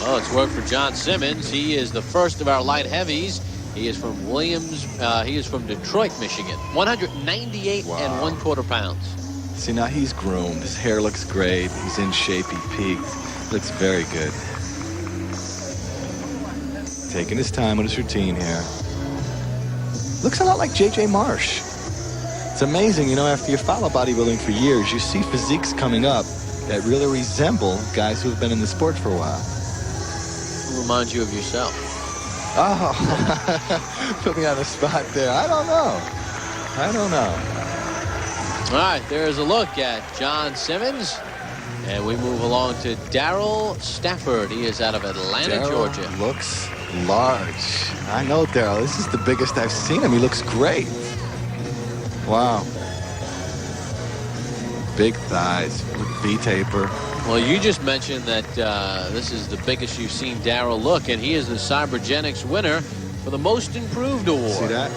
Oh, it's work for John Simmons. He is the first of our light heavies. He is from he is from Detroit, Michigan. 198 and 1/4 pounds. See, now he's groomed. His hair looks great. He's in shape. He peaked. Looks very good. Taking his time with his routine here. Looks a lot like J.J. Marsh. It's amazing, you know, after you follow bodybuilding for years, you see physiques coming up that really resemble guys who have been in the sport for a while. Who reminds you of yourself? Oh, put me on the spot there. I don't know. All right, there's a look at John Simmons. And we move along to Darryl Stafford. He is out of Atlanta, Georgia. Looks large. I know Daryl. This is the biggest I've seen him. He looks great. Wow. Big thighs, V-taper. Well, you just mentioned that this is the biggest you've seen Daryl look, and he is the Cybergenics winner for the Most Improved Award. See that?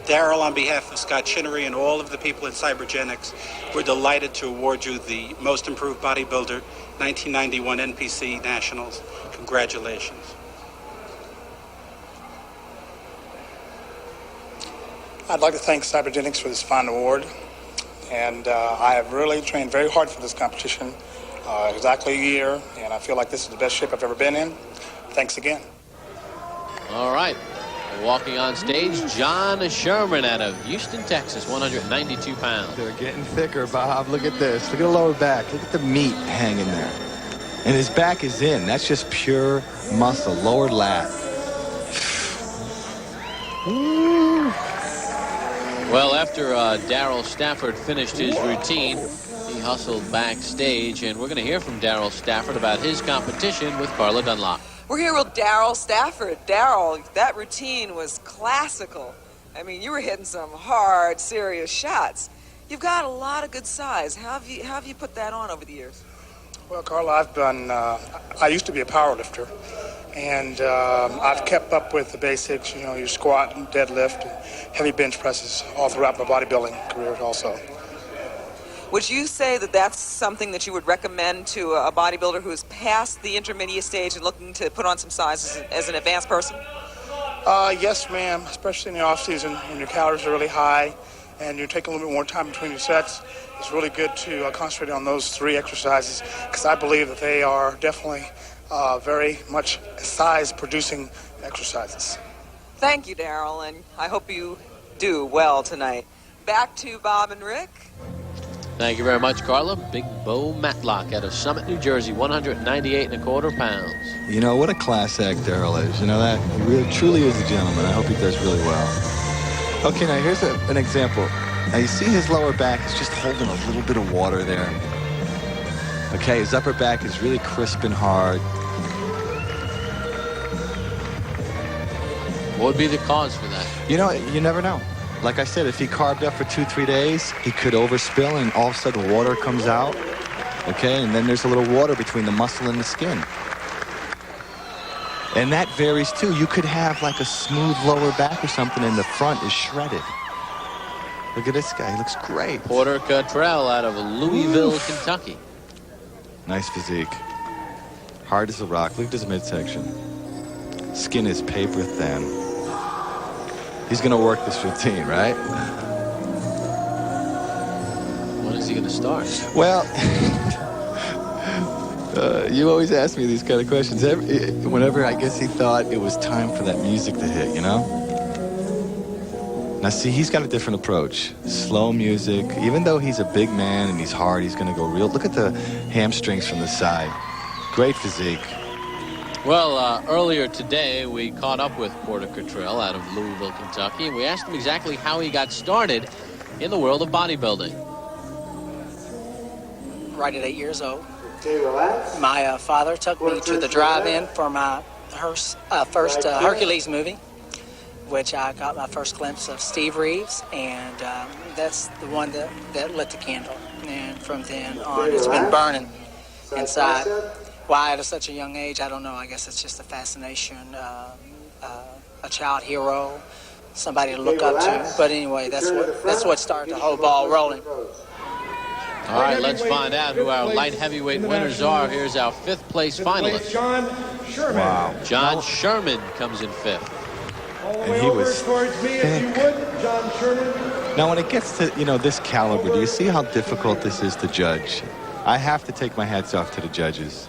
Daryl, on behalf of Scott Chinnery and all of the people in Cybergenics, we're delighted to award you the Most Improved Bodybuilder 1991 NPC Nationals. Congratulations. I'd like to thank Cybergenics for this fine award. And I have really trained very hard for this competition, exactly a year, and I feel like this is the best shape I've ever been in. Thanks again. All right. Walking on stage, Jonna Sherman out of Houston, Texas, 192 pounds. They're getting thicker, Bob. Look at this. Look at the lower back. Look at the meat hanging there. And his back is in. That's just pure muscle, lower lat. Well, after Darryl Stafford finished his routine, he hustled backstage, and we're going to hear from Darryl Stafford about his competition with Carla Dunlop. We're here with Darryl Stafford. Darryl, that routine was classical. I mean, you were hitting some hard, serious shots. You've got a lot of good size. How have you put that on over the years? Well, Carla, I used to be a power lifter, and I've kept up with the basics, you know, your squat and deadlift and heavy bench presses all throughout my bodybuilding career also. Would you say that that's something that you would recommend to a bodybuilder who's past the intermediate stage and looking to put on some size as an advanced person? Yes, ma'am, especially in the off season when your calories are really high and you're taking a little bit more time between your sets. It's really good to concentrate on those 3 exercises because I believe that they are definitely very much size-producing exercises. Thank you, Daryl, and I hope you do well tonight. Back to Bob and Rick. Thank you very much, Carla. Big Beau Matlock out of Summit, New Jersey, 198 1/4 pounds. You know, what a class act Daryl is. You know that? He really, truly is a gentleman. I hope he does really well. Okay, now here's an example. Now you see his lower back is just holding a little bit of water there. Okay, his upper back is really crisp and hard. What would be the cause for that? You know, you never know. Like I said, if he carved up for 2-3 days, he could overspill and all of a sudden water comes out. Okay, and then there's a little water between the muscle and the skin. And that varies too. You could have like a smooth lower back or something and the front is shredded. Look at this guy, he looks great. Porter Cottrell out of Louisville, Kentucky. Nice physique. Hard as a rock. Look at his midsection. Skin is paper thin. He's going to work this routine, right? When is he going to start? Well, you always ask me these kind of questions. Whenever I guess he thought it was time for that music to hit, you know? Now, see, he's got a different approach. Slow music. Even though he's a big man and he's hard, he's going to go real. Look at the hamstrings from the side. Great physique. Well, earlier today, we caught up with Porter Cottrell out of Louisville, Kentucky, and we asked him exactly how he got started in the world of bodybuilding. Right at 8 years old. My father took me to the drive-in for my first Hercules movie, which I got my first glimpse of Steve Reeves, and that's the one that lit the candle. And from then on, it's been burning inside. Why at such a young age, I don't know. I guess it's just a fascination, a child hero, somebody to look up to. But anyway, that's what started the whole ball rolling. All right, let's find out who our light heavyweight winners are. Here's our 5th place finalist. Jonna Sherman. Wow. Jonna Sherman comes in 5th. And he was thick. Jonna Sherman. Now, when it gets to, this caliber, do you see how difficult this is to judge? I have to take my hats off to the judges.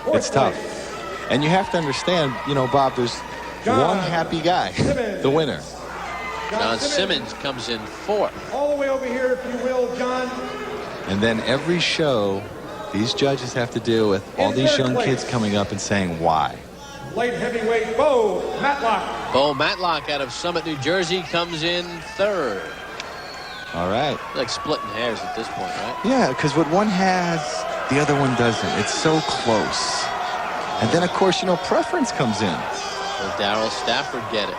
It's tough. And you have to understand, Bob, there's one happy guy, the winner. John Simmons comes in 4th. All the way over here, if you will, John. And then every show, these judges have to deal with all these young kids coming up and saying why. Light heavyweight Beau Matlock. Beau Matlock out of Summit, New Jersey comes in 3rd. All right. Like splitting hairs at this point, right? Yeah, because what one has, the other one doesn't. It's so close. And then, of course, preference comes in. Will Darryl Stafford get it?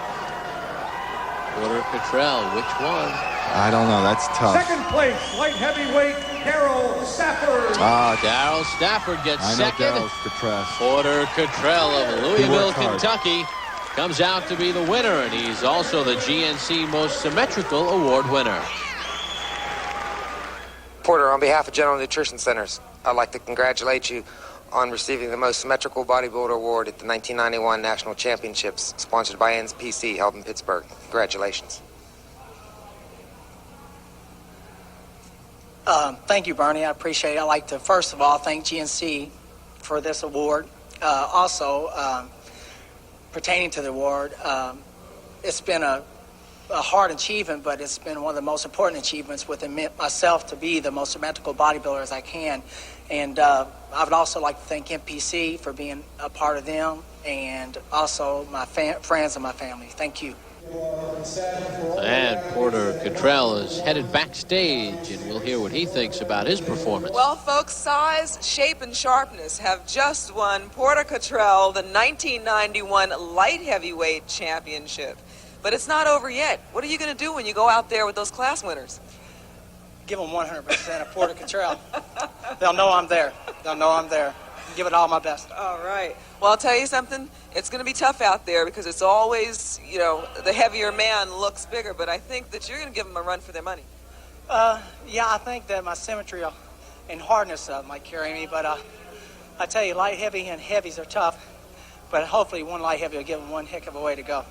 Porter Cottrell, which one? I don't know. That's tough. Second place, light heavyweight Darryl Stafford. Darryl Stafford gets I know second. Darryl's depressed. Porter Cottrell of Louisville, hard. Kentucky, comes out to be the winner, and he's also the GNC Most Symmetrical Award winner. Porter, on behalf of General Nutrition Centers, I'd like to congratulate you on receiving the Most Symmetrical Bodybuilder Award at the 1991 National Championships, sponsored by NPC, held in Pittsburgh. Congratulations. Thank you, Bernie. I appreciate it. I'd like to, first of all, thank GNC for this award. Also, pertaining to the award, it's been a hard achievement, but it's been one of the most important achievements within myself to be the most symmetrical bodybuilder as I can. And I would also like to thank NPC for being a part of them, and also my friends and my family. Thank you. And Porter Cottrell is headed backstage, and we'll hear what he thinks about his performance. Well, folks, size, shape, and sharpness have just won Porter Cottrell the 1991 Light Heavyweight Championship. But it's not over yet. What are you going to do when you go out there with those class winners? Give them 100% of Porter Cottrell. They'll know I'm there. They'll know I'm there. Give it all my best. All right. Well, I'll tell you something. It's going to be tough out there because it's always, the heavier man looks bigger. But I think that you're going to give them a run for their money. Yeah, I think that my symmetry and hardness might carry me. But I tell you, light heavy and heavies are tough. But hopefully one light heavy will give them one heck of a way to go.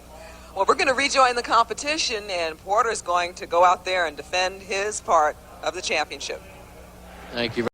Well, we're going to rejoin the competition, and Porter's going to go out there and defend his part of the championship. Thank you.